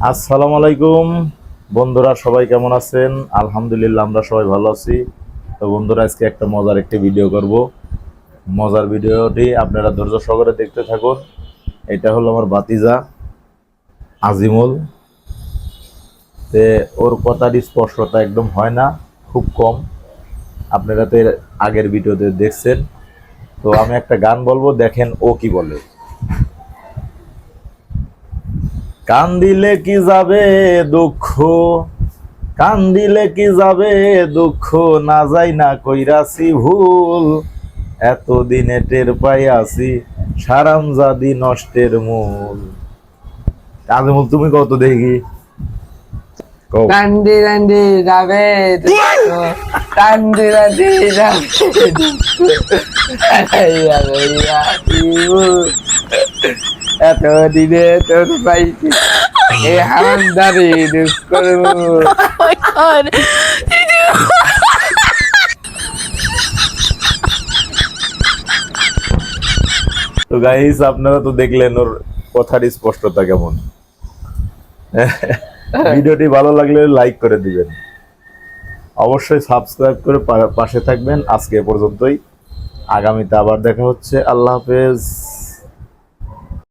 আসসালামু আলাইকুম বন্ধুরা, সবাই কেমন আছেন? আলহামদুলিল্লাহ, আমরা সবাই ভালো আছি। তো বন্ধুরা, আজকে একটা মজার একটি ভিডিও করব। মজার ভিডিওটি আপনারা ধৈর্য সহকারে দেখতে থাকুন। এটা হলো আমার ভাতিজা আজিমুল। তে ওর কথার স্পষ্টতা একদম হয় না, খুব কম। আপনারা তো এর আগের ভিডিওতে দেখছেন। তো আমি একটা গান বলবো, দেখেন ও কি বলে। কান দিলে কি যাবে দুঃখ, কান দিলে কি যাবে দুঃখ, না যাই না কইরাছি ভুল, এতদিনে টের পাইয়াছি সারামজাদি নষ্টের মূল। আজমল, তুমি কত দেখি কও। রান্দি রান্দি যাবে দুঃখ, রান্দি রান্দি যাবে এত দিনে তোর পাইছি এই হারামদারি দুঃখ। তো গাইস, আপনারা তো দেখলেন ওর কথার স্পষ্টতা কেমন। ভিডিওটি ভালো লাগলে লাইক করে দিবেন, অবশ্যই সাবস্ক্রাইব করে পাশে থাকবেন। আজকে এ পর্যন্তই, আগামীতে আবার দেখা হচ্ছে। আল্লাহ হাফেজ।